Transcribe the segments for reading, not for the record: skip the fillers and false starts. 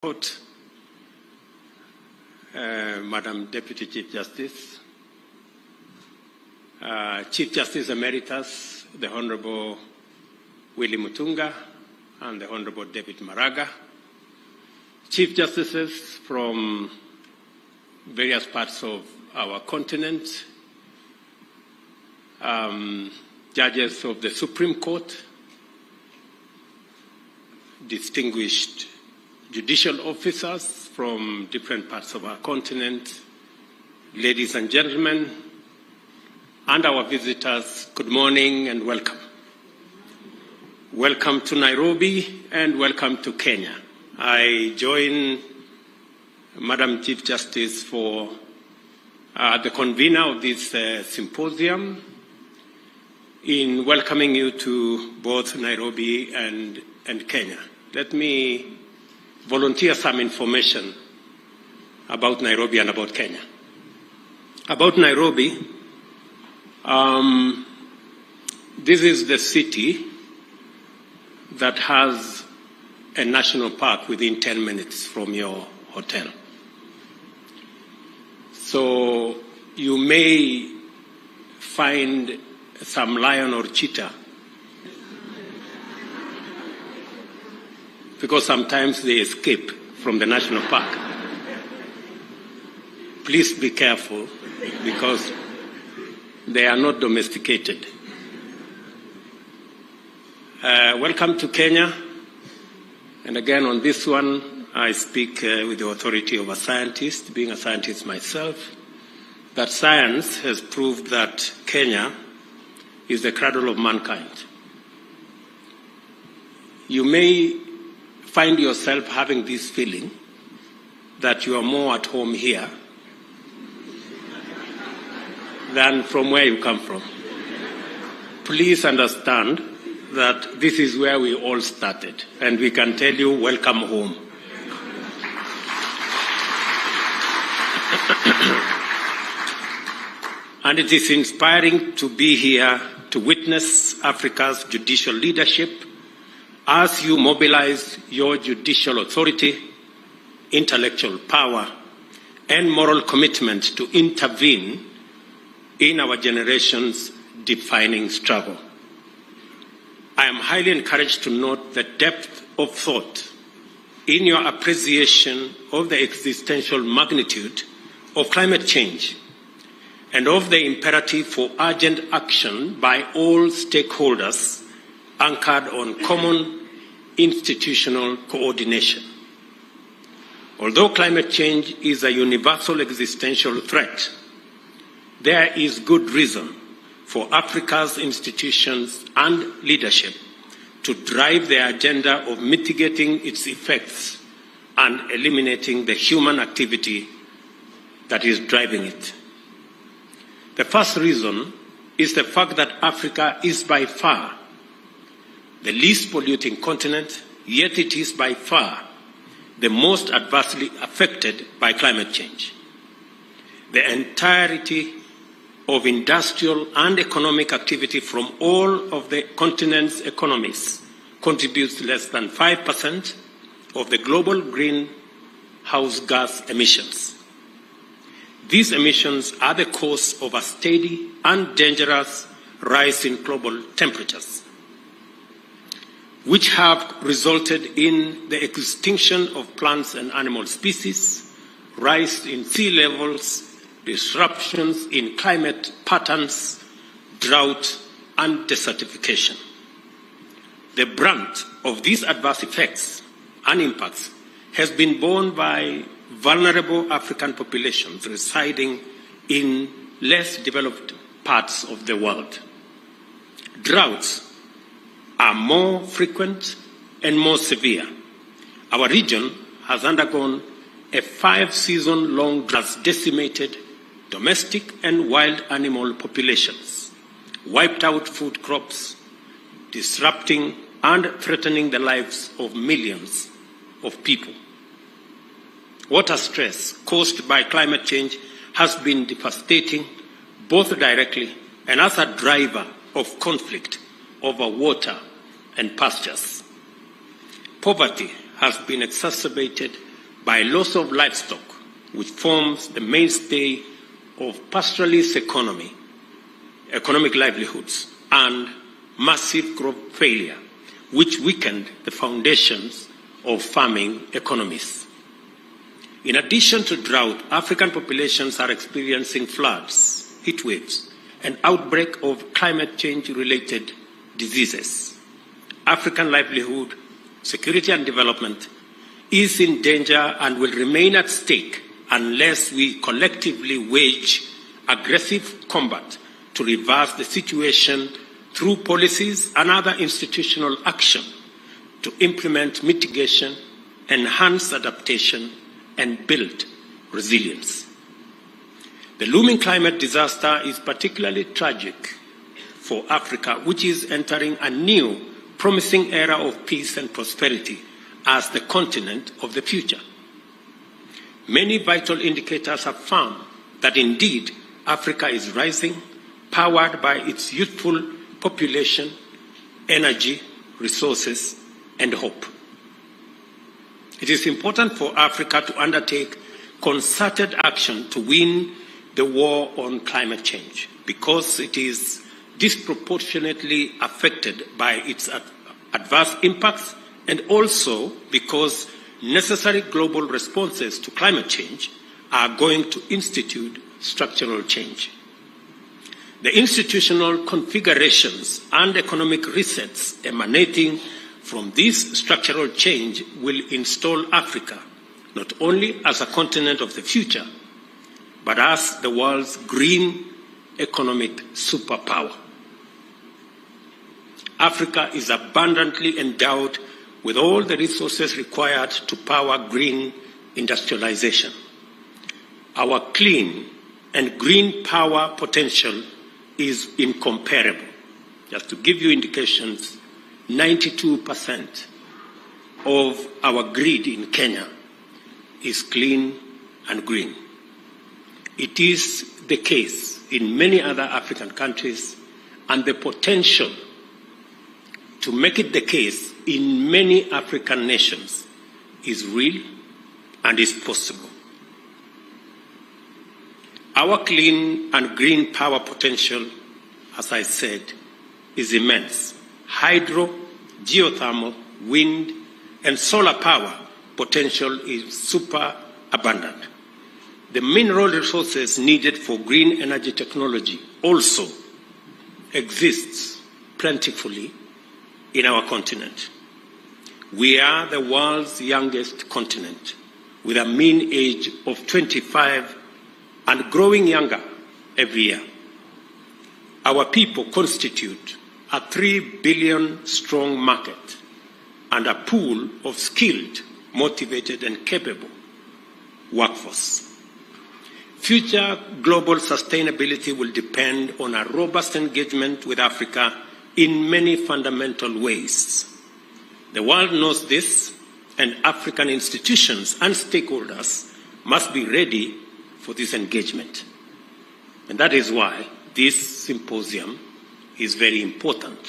Court, Madam Deputy Chief Justice, Chief Justice Emeritus, the Honorable Willie Mutunga, and the Honorable David Maraga, Chief Justices from various parts of our continent, judges of the Supreme Court, distinguished judicial officers from different parts of our continent, ladies and gentlemen, and our visitors, good morning and welcome. Welcome to Nairobi and welcome to Kenya. I join Madam Chief Justice for the convener of this symposium in welcoming you to both Nairobi and Kenya. Let me volunteer some information about Nairobi and about Kenya. About Nairobi, this is the city that has a national park within 10 minutes from your hotel. So you may find some lion or cheetah, because sometimes they escape from the national park. Please be careful, because they are not domesticated. Welcome to Kenya. And again, on this one, I speak with the authority of a scientist, being a scientist myself, that science has proved that Kenya is the cradle of mankind. You may find yourself having this feeling that you are more at home here than from where you come from. Please understand that this is where we all started, and we can tell you, welcome home. And it is inspiring to be here to witness Africa's judicial leadership as you mobilize your judicial authority, intellectual power, and moral commitment to intervene in our generation's defining struggle. I am highly encouraged to note the depth of thought in your appreciation of the existential magnitude of climate change and of the imperative for urgent action by all stakeholders anchored on common institutional coordination. Although climate change is a universal existential threat, there is good reason for Africa's institutions and leadership to drive the agenda of mitigating its effects and eliminating the human activity that is driving it. The first reason is the fact that Africa is by far the least polluting continent, yet it is by far the most adversely affected by climate change. The entirety of industrial and economic activity from all of the continent's economies contributes less than 5% of the global greenhouse gas emissions. These emissions are the cause of a steady and dangerous rise in global temperatures, which have resulted in the extinction of plants and animal species, rise in sea levels, disruptions in climate patterns, drought, and desertification. The brunt of these adverse effects and impacts has been borne by vulnerable African populations residing in less developed parts of the world. Droughts are more frequent and more severe. Our region has undergone a 5-season-long drought that has decimated domestic and wild animal populations, wiped out food crops, disrupting and threatening the lives of millions of people. Water stress caused by climate change has been devastating, both directly and as a driver of conflict over water and pastures. Poverty has been exacerbated by loss of livestock, which forms the mainstay of pastoralist economic livelihoods, and massive crop failure, which weakened the foundations of farming economies. In addition to drought, African populations are experiencing floods, heat waves, and outbreak of climate change-related diseases. African livelihood, security and development is in danger and will remain at stake unless we collectively wage aggressive combat to reverse the situation through policies and other institutional action to implement mitigation, enhance adaptation, and build resilience. The looming climate disaster is particularly tragic for Africa, which is entering a new, promising era of peace and prosperity as the continent of the future. Many vital indicators have found that indeed Africa is rising, powered by its youthful population, energy, resources, and hope. It is important for Africa to undertake concerted action to win the war on climate change because it is disproportionately affected by its adverse impacts and also because necessary global responses to climate change are going to institute structural change. The institutional configurations and economic resets emanating from this structural change will install Africa not only as a continent of the future, but as the world's green economic superpower. Africa is abundantly endowed with all the resources required to power green industrialization. Our clean and green power potential is incomparable. Just to give you indications, 92% of our grid in Kenya is clean and green. It is the case in many other African countries, and the potential to make it the case in many African nations is real and is possible. Our clean and green power potential, as I said, is immense. Hydro, geothermal, wind, and solar power potential is super abundant. The mineral resources needed for green energy technology also exists plentifully in our continent. We are the world's youngest continent, with a mean age of 25 and growing younger every year. Our people constitute a 3 billion strong market and a pool of skilled, motivated, and capable workforce. Future global sustainability will depend on a robust engagement with Africa in many fundamental ways. The world knows this, and African institutions and stakeholders must be ready for this engagement. And that is why this symposium is very important.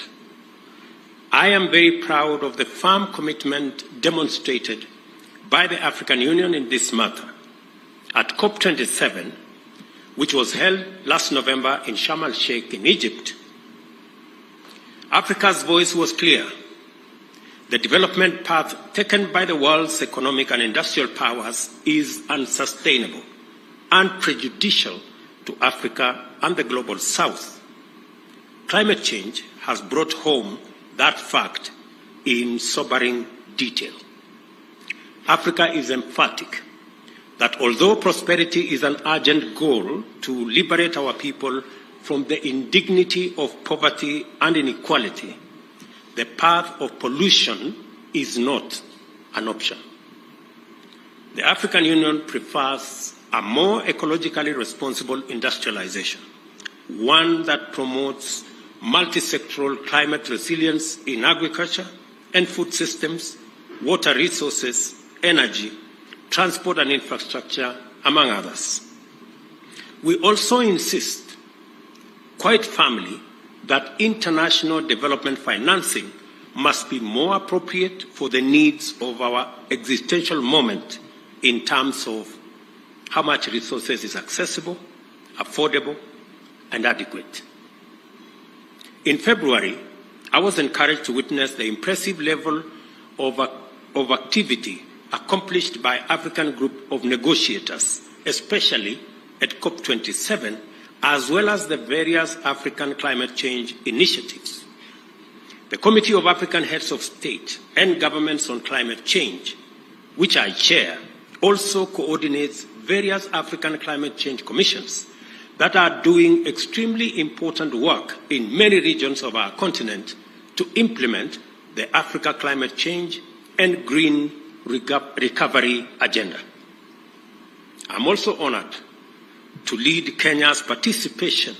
I am very proud of the firm commitment demonstrated by the African Union in this matter. At COP27, which was held last November in Sharm el-Sheikh in Egypt, Africa's voice was clear. The development path taken by the world's economic and industrial powers is unsustainable and prejudicial to Africa and the global South. Climate change has brought home that fact in sobering detail. Africa is emphatic that although prosperity is an urgent goal to liberate our people from the indignity of poverty and inequality, the path of pollution is not an option. The African Union prefers a more ecologically responsible industrialization, one that promotes multi-sectoral climate resilience in agriculture and food systems, water resources, energy, transport and infrastructure, among others. We also insist, quite firmly, that international development financing must be more appropriate for the needs of our existential moment in terms of how much resources is accessible, affordable, and adequate. In February, I was encouraged to witness the impressive level of activity accomplished by African group of negotiators, especially at COP27, as well as the various African climate change initiatives. The Committee of African Heads of State and Governments on Climate Change, which I chair, also coordinates various African climate change commissions that are doing extremely important work in many regions of our continent to implement the Africa climate change and green recovery agenda. I'm also honored to lead Kenya's participation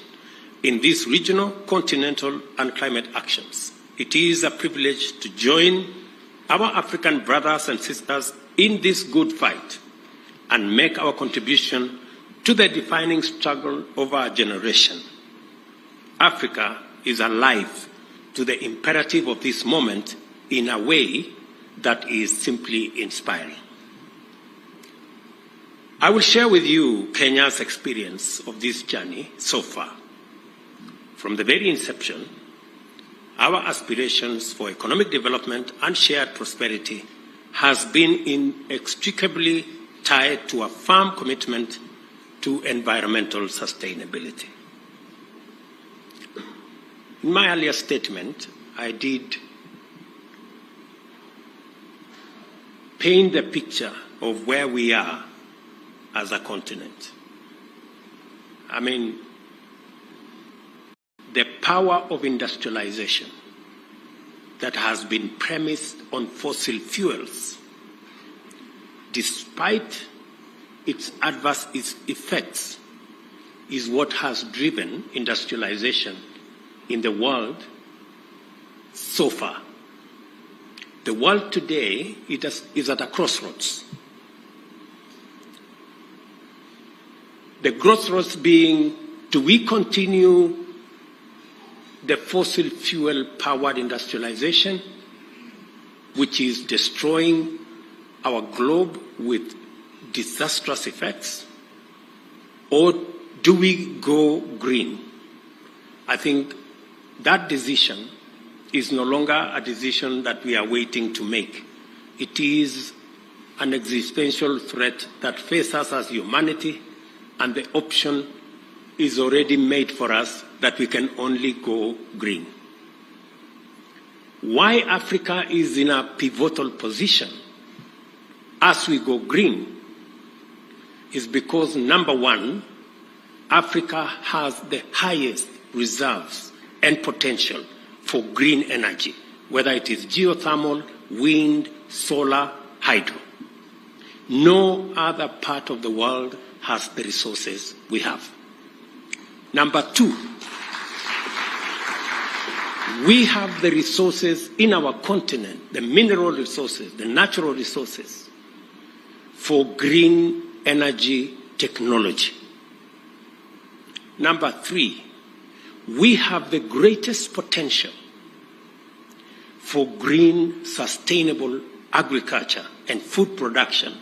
in these regional, continental, and climate actions. It is a privilege to join our African brothers and sisters in this good fight and make our contribution to the defining struggle of our generation. Africa is alive to the imperative of this moment in a way that is simply inspiring. I will share with you Kenya's experience of this journey so far. From the very inception, our aspirations for economic development and shared prosperity has been inextricably tied to a firm commitment to environmental sustainability. In my earlier statement, I did paint the picture of where we are as a continent. I mean, the power of industrialization that has been premised on fossil fuels, despite its adverse effects, is what has driven industrialization in the world so far. The world today is at a crossroads. The crossroads being, do we continue the fossil fuel-powered industrialization, which is destroying our globe with disastrous effects, or do we go green? I think that decision is no longer a decision that we are waiting to make. It is an existential threat that faces us as humanity, and the option is already made for us that we can only go green. Why Africa is in a pivotal position as we go green is because, number one, Africa has the highest reserves and potential for green energy, whether it is geothermal, wind, solar, hydro. No other part of the world has the resources we have. Number two, we have the resources in our continent, the mineral resources, the natural resources, for green energy technology. Number three, we have the greatest potential for green, sustainable agriculture and food production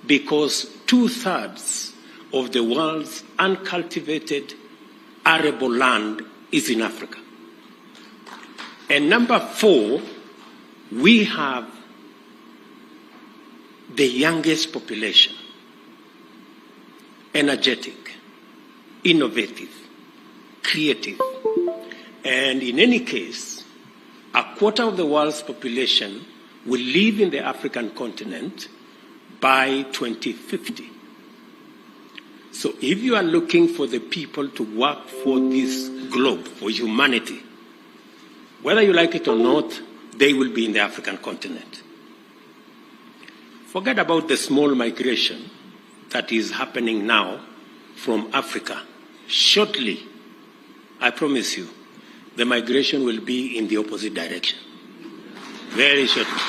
because 2/3 of the world's uncultivated arable land is in Africa. And number four, we have the youngest population, energetic, innovative, creative. And in any case, 1/4 of the world's population will live in the African continent by 2050. So if you are looking for the people to work for this globe, for humanity, whether you like it or not, they will be in the African continent. Forget about the small migration that is happening now from Africa. Shortly, I promise you, the migration will be in the opposite direction. Very shortly.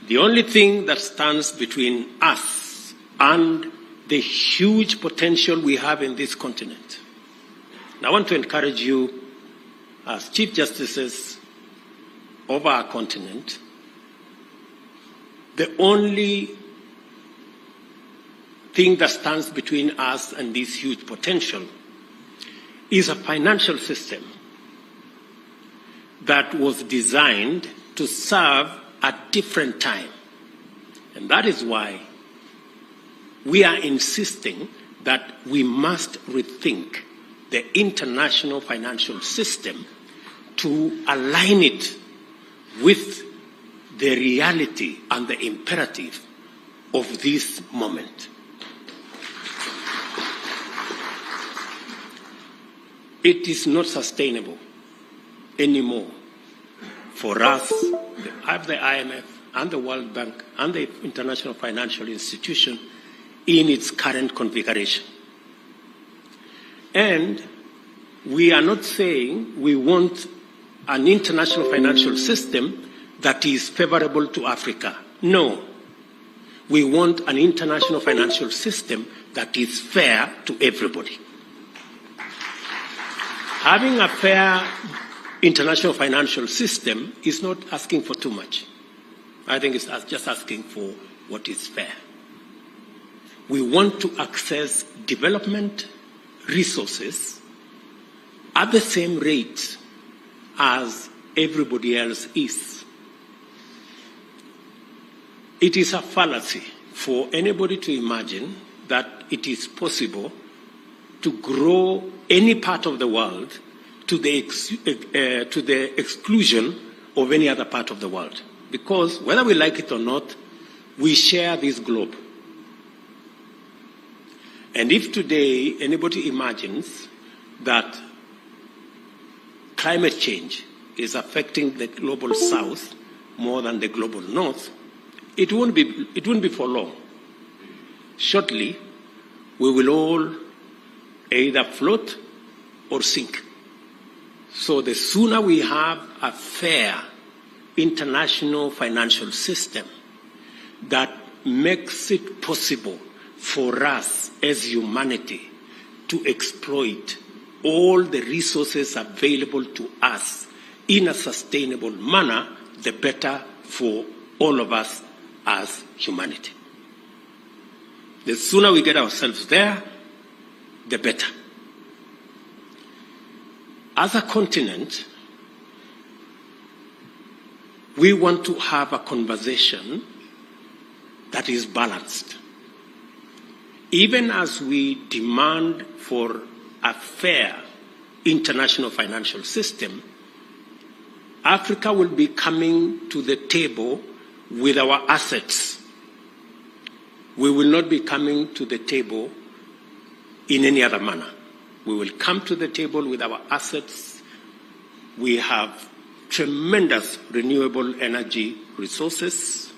The only thing that stands between us and the huge potential we have in this continent. And I want to encourage you as Chief Justices of our continent The only thing that stands between us and this huge potential is a financial system that was designed to serve a different time. And that is why we are insisting that we must rethink the international financial system to align it with the reality and the imperative of this moment. It is not sustainable anymore for us, the IMF and the World Bank and the International Financial Institution in its current configuration. And we are not saying we want an international financial system that is favorable to Africa. No. We want an international financial system that is fair to everybody. Having a fair international financial system is not asking for too much. I think it's just asking for what is fair. We want to access development resources at the same rate as everybody else is. It is a fallacy for anybody to imagine that it is possible to grow any part of the world to the exclusion of any other part of the world. Because whether we like it or not, we share this globe. And if today anybody imagines that climate change is affecting the global south more than the global north, it won't be for long. Shortly, we will all either float or sink. So the sooner we have a fair international financial system that makes it possible for us as humanity to exploit all the resources available to us in a sustainable manner, the better for all of us as humanity. The sooner we get ourselves there, the better. As a continent, we want to have a conversation that is balanced. Even as we demand for a fair international financial system, Africa will be coming to the table with our assets. We will not be coming to the table in any other manner. We will come to the table with our assets. We have tremendous renewable energy resources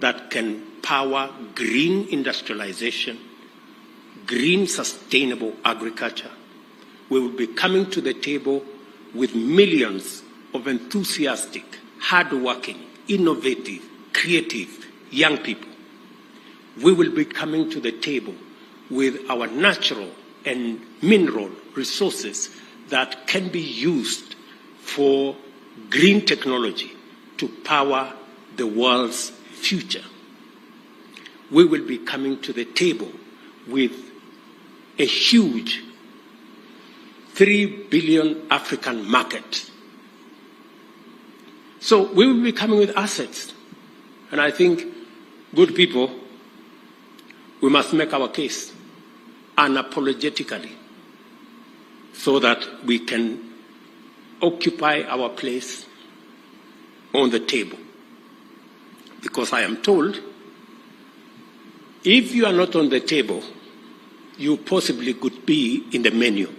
that can power green industrialization, green sustainable agriculture. We will be coming to the table with millions of enthusiastic, hardworking, innovative, creative young people. We will be coming to the table with our natural and mineral resources that can be used for green technology to power the world's future. We will be coming to the table with a huge 3 billion African market. So we will be coming with assets. And I think, good people, we must make our case unapologetically so that we can occupy our place on the table. Because I am told, if you are not on the table, you possibly could be in the menu.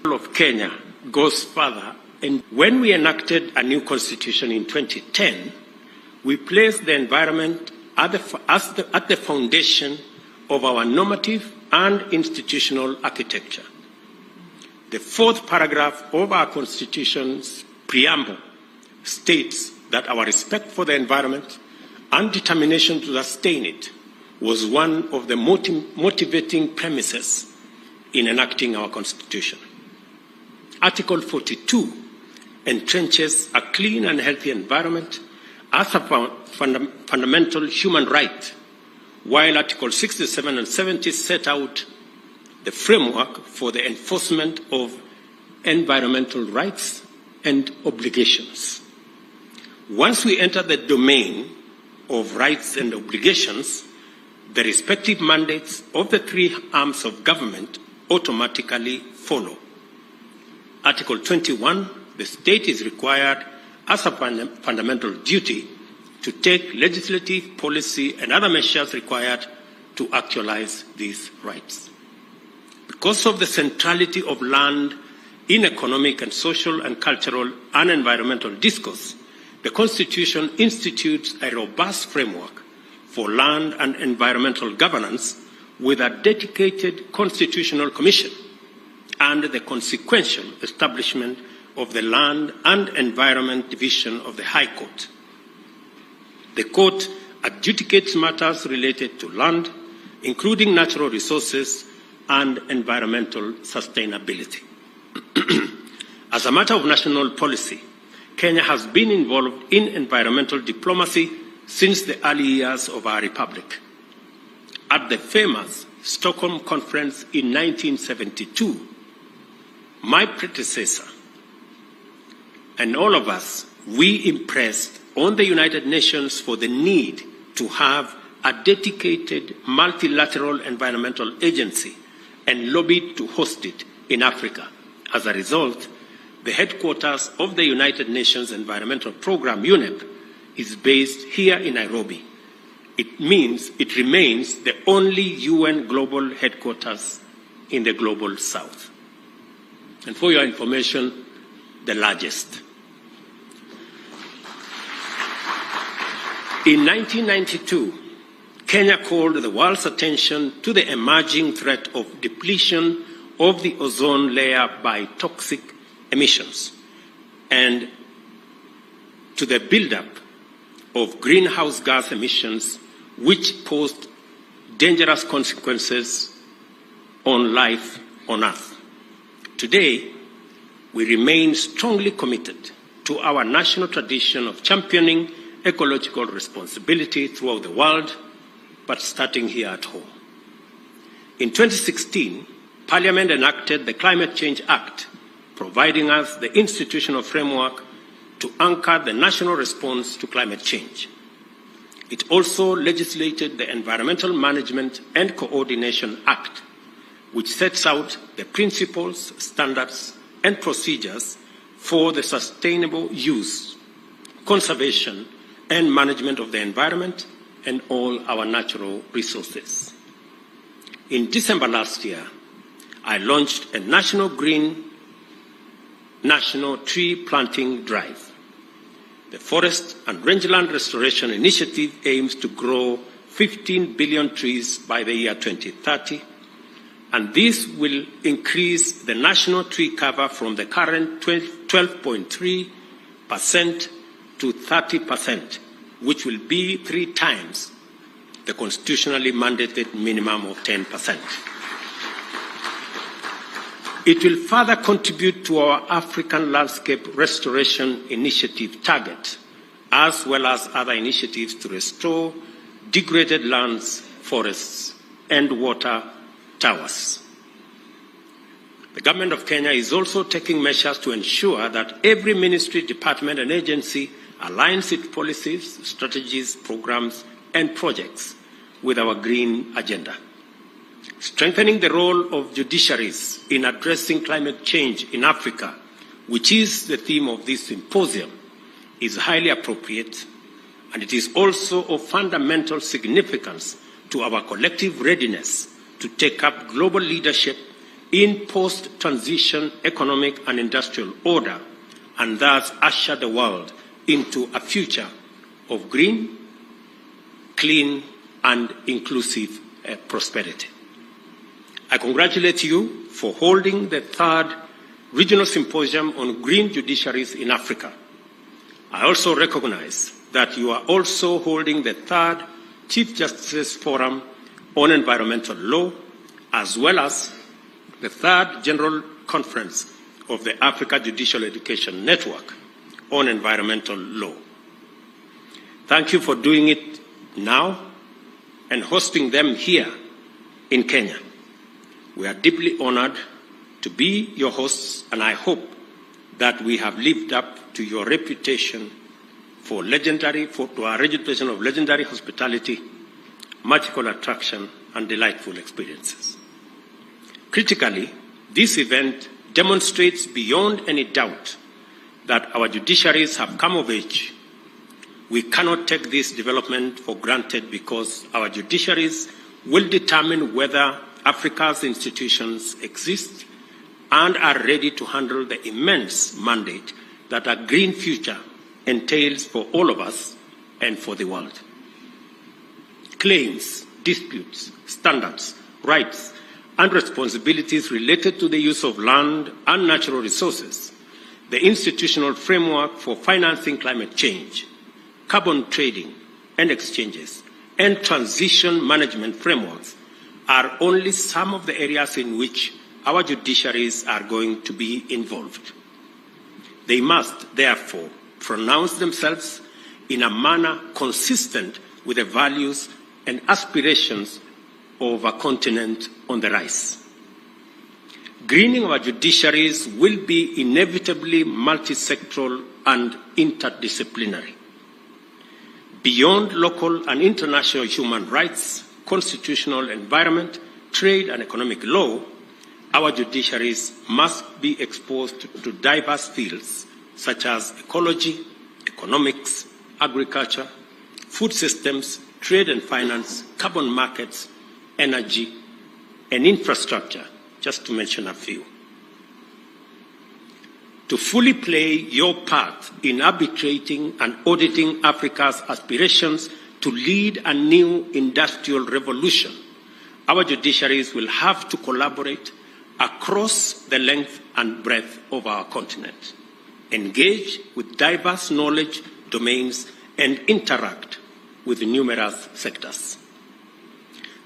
Of Kenya goes further, and when we enacted a new constitution in 2010, we placed the environment at the foundation of our normative and institutional architecture. The fourth paragraph of our constitution's preamble states that our respect for the environment and determination to sustain it was one of the motivating premises in enacting our constitution. Article 42 entrenches a clean and healthy environment as a fundamental human right, while Article 67 and 70 set out the framework for the enforcement of environmental rights and obligations. Once we enter the domain of rights and obligations, the respective mandates of the three arms of government automatically follow. Article 21, the state is required as a fundamental duty to take legislative, policy, and other measures required to actualize these rights. Because of the centrality of land in economic and social and cultural and environmental discourse, the Constitution institutes a robust framework for land and environmental governance with a dedicated constitutional commission and the consequential establishment of the Land and Environment Division of the High Court. The Court adjudicates matters related to land, including natural resources and environmental sustainability. As a matter of national policy, Kenya has been involved in environmental diplomacy since the early years of our republic. At the famous Stockholm Conference in 1972, my predecessor and all of us, we impressed on the United Nations for the need to have a dedicated multilateral environmental agency and lobbied to host it in Africa. As a result, the headquarters of the United Nations Environmental Programme, UNEP, is based here in Nairobi. It means it remains the only UN global headquarters in the global south. And for your information, the largest. In 1992, Kenya called the world's attention to the emerging threat of depletion of the ozone layer by toxic emissions and to the buildup of greenhouse gas emissions, which posed dangerous consequences on life on Earth. Today, we remain strongly committed to our national tradition of championing ecological responsibility throughout the world, but starting here at home. In 2016, Parliament enacted the Climate Change Act, providing us the institutional framework to anchor the national response to climate change. It also legislated the Environmental Management and Coordination Act, which sets out the principles, standards, and procedures for the sustainable use, conservation, and management of the environment and all our natural resources. In December last year, I launched a national tree planting drive. The Forest and Rangeland Restoration Initiative aims to grow 15 billion trees by the year 2030, and this will increase the national tree cover from the current 12.3% to 30%, which will be 3 times the constitutionally mandated minimum of 10%. It will further contribute to our African Landscape Restoration Initiative target, as well as other initiatives to restore degraded lands, forests, and water towers. The Government of Kenya is also taking measures to ensure that every ministry, department, and agency aligns its policies, strategies, programs, and projects with our green agenda. Strengthening the role of judiciaries in addressing climate change in Africa, which is the theme of this symposium, is highly appropriate, and it is also of fundamental significance to our collective readiness to take up global leadership in post-transition economic and industrial order, and thus usher the world into a future of green, clean, and inclusive prosperity. I congratulate you for holding the 3rd Regional Symposium on Green Judiciaries in Africa. I also recognize that you are also holding the 3rd Chief Justice Forum on Environmental Law, as well as the 3rd General Conference of the Africa Judicial Education Network on environmental law. Thank you for doing it now and hosting them here in Kenya. We are deeply honored to be your hosts, and I hope that we have lived up to your reputation to our reputation of legendary hospitality, magical attraction, and delightful experiences. Critically, this event demonstrates beyond any doubt that our judiciaries have come of age. We cannot take this development for granted because our judiciaries will determine whether Africa's institutions exist and are ready to handle the immense mandate that a green future entails for all of us and for the world. Claims, disputes, standards, rights, and responsibilities related to the use of land and natural resources, the institutional framework for financing climate change, carbon trading and exchanges, and transition management frameworks are only some of the areas in which our judiciaries are going to be involved. They must, therefore, pronounce themselves in a manner consistent with the values and aspirations of a continent on the rise. Greening our judiciaries will be inevitably multi-sectoral and interdisciplinary. Beyond local and international human rights, constitutional, environment, trade, and economic law, our judiciaries must be exposed to diverse fields such as ecology, economics, agriculture, food systems, trade and finance, carbon markets, energy, and infrastructure, just to mention a few. To fully play your part in arbitrating and auditing Africa's aspirations to lead a new industrial revolution, our judiciaries will have to collaborate across the length and breadth of our continent, engage with diverse knowledge domains, and interact with numerous sectors.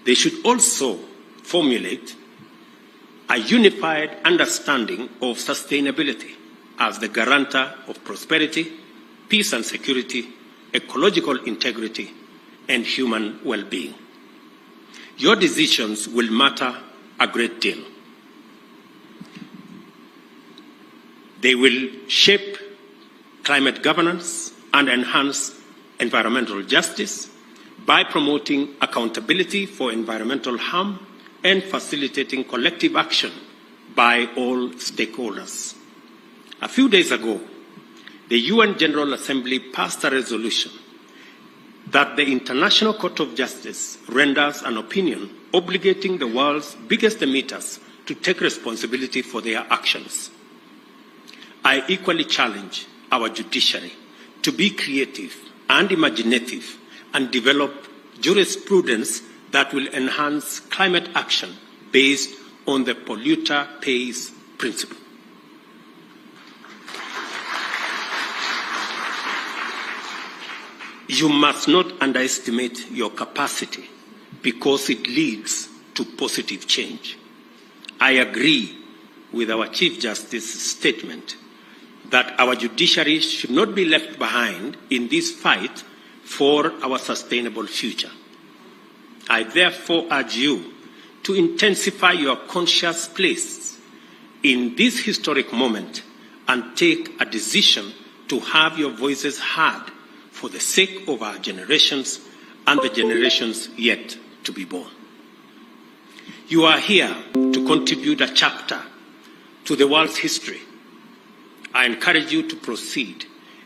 They should also formulate a unified understanding of sustainability as the guarantor of prosperity, peace and security, ecological integrity, and human well-being. Your decisions will matter a great deal. They will shape climate governance and enhance environmental justice by promoting accountability for environmental harm and facilitating collective action by all stakeholders. A few days ago, the UN General Assembly passed a resolution that the International Court of Justice renders an opinion obligating the world's biggest emitters to take responsibility for their actions. I equally challenge our judiciary to be creative and imaginative and develop jurisprudence that will enhance climate action based on the polluter pays principle. You must not underestimate your capacity because it leads to positive change. I agree with our Chief Justice's statement that our judiciary should not be left behind in this fight for our sustainable future. I therefore urge you to intensify your conscious place in this historic moment and take a decision to have your voices heard for the sake of our generations and the generations yet to be born. You are here to contribute a chapter to the world's history. I encourage you to proceed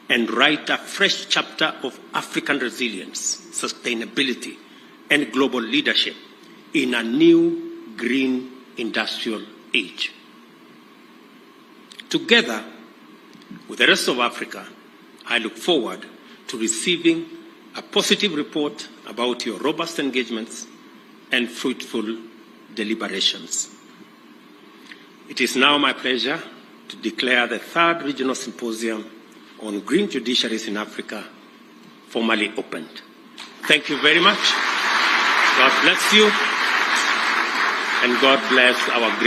and write a fresh chapter of African resilience, sustainability, and global leadership in a new green industrial age. Together with the rest of Africa, I look forward to receiving a positive report about your robust engagements and fruitful deliberations. It is now my pleasure to declare the third Regional Symposium on Green Judiciaries in Africa formally opened. Thank you very much. God bless you, and God bless our great